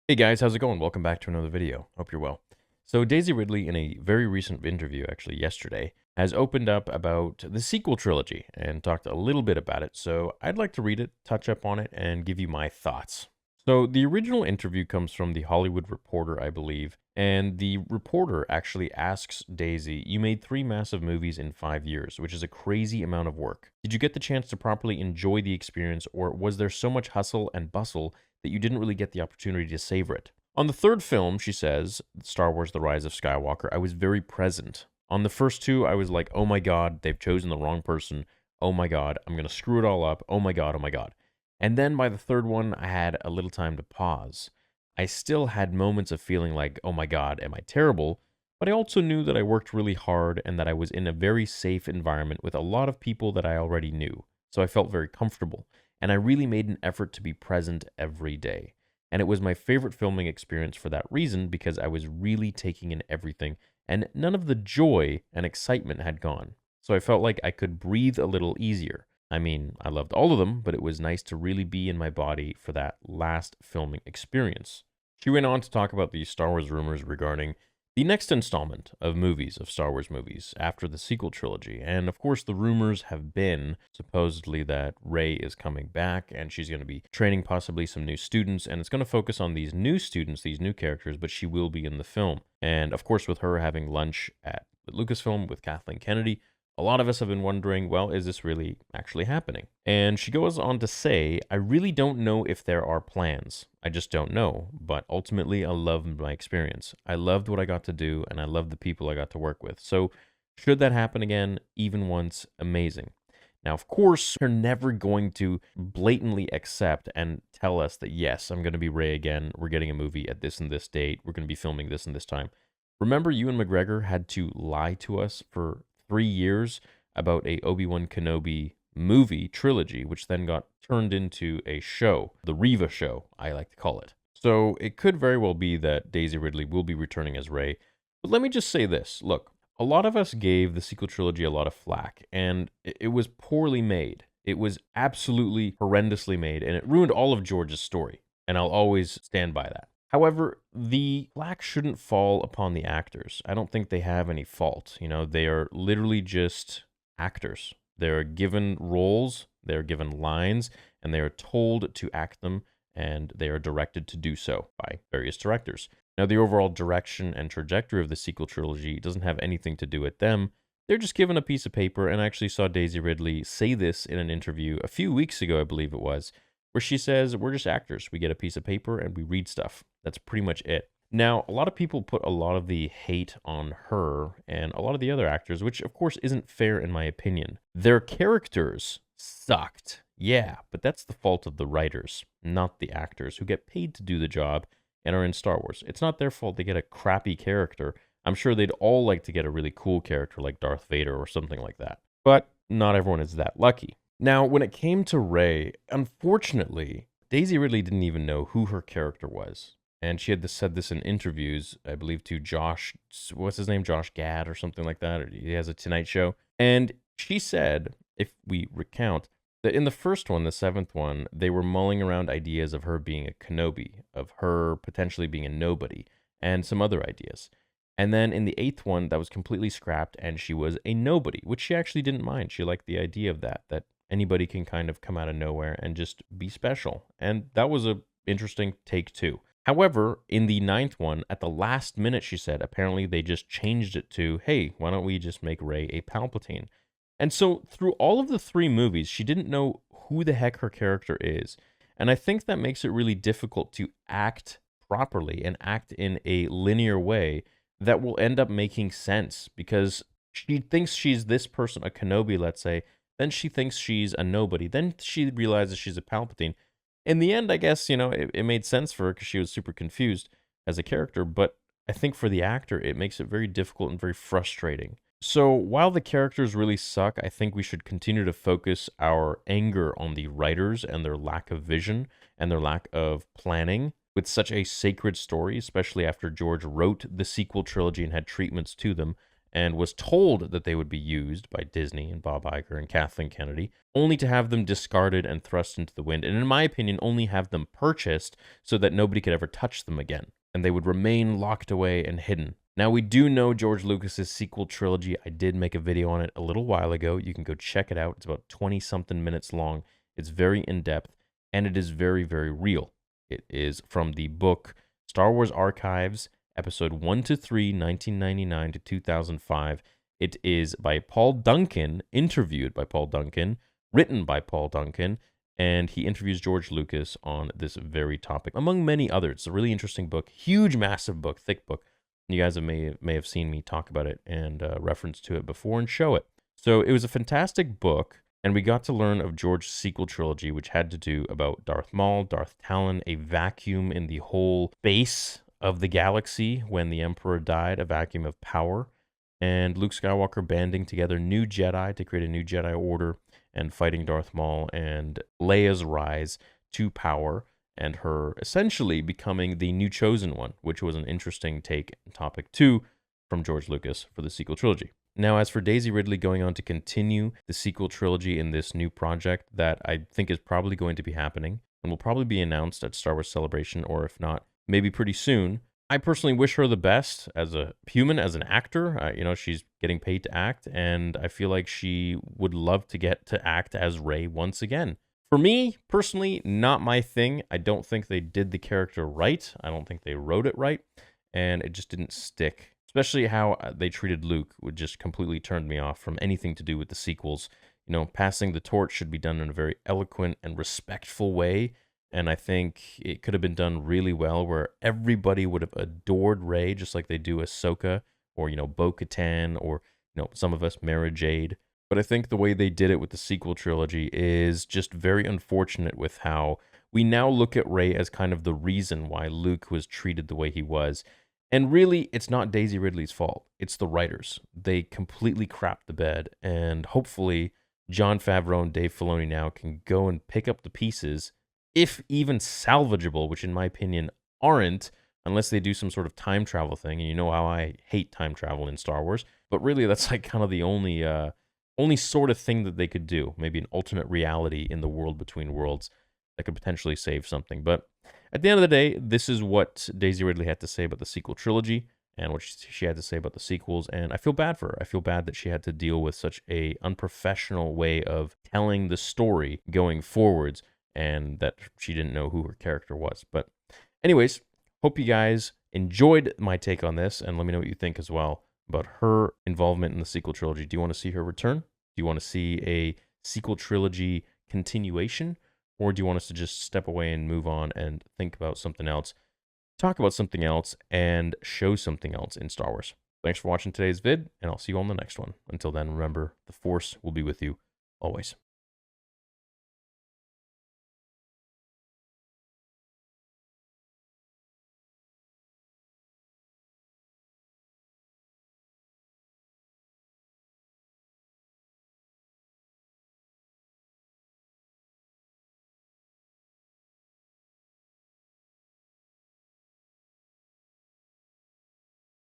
Hey guys, how's it going? Welcome back to another video. Hope you're well. So Daisy Ridley, in a very recent interview, actually yesterday, has opened up about the sequel trilogy and talked a little bit about it. So I'd like to read it, touch up on it, and give you my thoughts. So the original interview comes from the Hollywood Reporter, I believe, and the reporter actually asks Daisy, "You made three massive movies in 5 years, which is a crazy amount of work. Did you get the chance to properly enjoy the experience, or was there so much hustle and bustle that you didn't really get the opportunity to savor it?" On the third film, she says, Star Wars The Rise of Skywalker, I was very present. On the first two, I was like, oh my God, they've chosen the wrong person. Oh my God, I'm going to screw it all up. Oh my God, oh my God. And then by the third one, I had a little time to pause. I still had moments of feeling like, oh my God, am I terrible? But I also knew that I worked really hard and that I was in a very safe environment with a lot of people that I already knew. So I felt very comfortable. And I really made an effort to be present every day. And it was my favorite filming experience for that reason because I was really taking in everything and none of the joy and excitement had gone. So I felt like I could breathe a little easier. I mean, I loved all of them, but it was nice to really be in my body for that last filming experience. She went on to talk about the Star Wars rumors regarding the next installment of movies, of Star Wars movies, after the sequel trilogy. And of course, the rumors have been supposedly that Rey is coming back and she's going to be training possibly some new students. And it's going to focus on these new students, these new characters, but she will be in the film. And of course, with her having lunch at Lucasfilm with Kathleen Kennedy, a lot of us have been wondering, well, is this really actually happening? And she goes on to say, I really don't know if there are plans. I just don't know. But ultimately, I loved my experience. I loved what I got to do, and I loved the people I got to work with. So, should that happen again, even once, amazing. Now, of course, they're never going to blatantly accept and tell us that, yes, I'm going to be Rey again. We're getting a movie at this and this date. We're going to be filming this and this time. Remember, Ewan McGregor had to lie to us for 3 years about a Obi-Wan Kenobi movie trilogy, which then got turned into a show, the Reva show, I like to call it. So it could very well be that Daisy Ridley will be returning as Rey. But let me just say this. Look, a lot of us gave the sequel trilogy a lot of flack, and it was poorly made. It was absolutely horrendously made, and it ruined all of George's story. And I'll always stand by that. However, the flack shouldn't fall upon the actors. I don't think they have any fault. You know, they are literally just actors. They're given roles, they're given lines, and they are told to act them, and they are directed to do so by various directors. Now, the overall direction and trajectory of the sequel trilogy doesn't have anything to do with them. They're just given a piece of paper, and I actually saw Daisy Ridley say this in an interview a few weeks ago, I believe it was, where she says, we're just actors. We get a piece of paper and we read stuff. That's pretty much it. Now, a lot of people put a lot of the hate on her and a lot of the other actors, which of course isn't fair in my opinion. Their characters sucked. Yeah, but that's the fault of the writers, not the actors who get paid to do the job and are in Star Wars. It's not their fault they get a crappy character. I'm sure they'd all like to get a really cool character like Darth Vader or something like that. But not everyone is that lucky. Now, when it came to Rey, unfortunately, Daisy Ridley didn't even know who her character was. And she had said this in interviews, I believe, to Josh, what's his name? Josh Gad or something like that. Or he has a Tonight Show. And she said, if we recount, that in the first one, the seventh one, they were mulling around ideas of her being a Kenobi, of her potentially being a nobody, and some other ideas. And then in the eighth one, that was completely scrapped, and she was a nobody, which she actually didn't mind. She liked the idea of that anybody can kind of come out of nowhere and just be special. And that was a interesting take too. However, in the ninth one, at the last minute, she said, apparently they just changed it to, hey, why don't we just make Rey a Palpatine? And so through all of the three movies, she didn't know who the heck her character is. And I think that makes it really difficult to act properly and act in a linear way that will end up making sense because she thinks she's this person, a Kenobi, let's say, then she thinks she's a nobody. Then she realizes she's a Palpatine. In the end, I guess, it made sense for her because she was super confused as a character. But I think for the actor, it makes it very difficult and very frustrating. So while the characters really suck, I think we should continue to focus our anger on the writers and their lack of vision and their lack of planning with such a sacred story, especially after George wrote the sequel trilogy and had treatments to them. and was told that they would be used by Disney and Bob Iger and Kathleen Kennedy, only to have them discarded and thrust into the wind, and in my opinion, only have them purchased so that nobody could ever touch them again, and they would remain locked away and hidden. Now, we do know George Lucas's sequel trilogy. I did make a video on it a little while ago. You can go check it out. It's about 20-something minutes long. It's very in-depth, and it is very, very real. It is from the book Star Wars Archives, Episode 1 to 3, 1999 to 2005. It is by Paul Duncan, interviewed by Paul Duncan, written by Paul Duncan, and he interviews George Lucas on this very topic, among many others. It's a really interesting book, huge, massive book, thick book. You guys may have seen me talk about it and reference to it before and show it. So it was a fantastic book, and we got to learn of George's sequel trilogy, which had to do about Darth Maul, Darth Talon, a vacuum in the whole base of the galaxy when the Emperor died, a vacuum of power, and Luke Skywalker banding together new Jedi to create a new Jedi Order and fighting Darth Maul, and Leia's rise to power and her essentially becoming the new chosen one, which was an interesting take and topic too from George Lucas for the sequel trilogy. Now, as for Daisy Ridley going on to continue the sequel trilogy in this new project that I think is probably going to be happening and will probably be announced at Star Wars Celebration, or if not, maybe pretty soon, I personally wish her the best as a human, as an actor. She's getting paid to act, and I feel like she would love to get to act as Rey once again. For me, personally, not my thing. I don't think they did the character right. I don't think they wrote it right, and it just didn't stick. Especially how they treated Luke would just completely turned me off from anything to do with the sequels. Passing the torch should be done in a very eloquent and respectful way, and I think it could have been done really well where everybody would have adored Rey just like they do Ahsoka or, Bo-Katan or, some of us, Mara Jade. But I think the way they did it with the sequel trilogy is just very unfortunate with how we now look at Rey as kind of the reason why Luke was treated the way he was. And really, it's not Daisy Ridley's fault. It's the writers. They completely crapped the bed, and hopefully Jon Favreau and Dave Filoni now can go and pick up the pieces, if even salvageable, which in my opinion aren't, unless they do some sort of time travel thing. And you know how I hate time travel in Star Wars. But really, that's like kind of the only sort of thing that they could do. Maybe an alternate reality in the world between worlds that could potentially save something. But at the end of the day, this is what Daisy Ridley had to say about the sequel trilogy and what she had to say about the sequels. And I feel bad for her. I feel bad that she had to deal with such a unprofessional way of telling the story going forwards, and that she didn't know who her character was. But anyways, hope you guys enjoyed my take on this, and let me know what you think as well about her involvement in the sequel trilogy. Do you want to see her return? Do you want to see a sequel trilogy continuation? Or do you want us to just step away and move on and think about something else, talk about something else, and show something else in Star Wars? Thanks for watching today's vid, and I'll see you on the next one. Until then, remember, the Force will be with you always.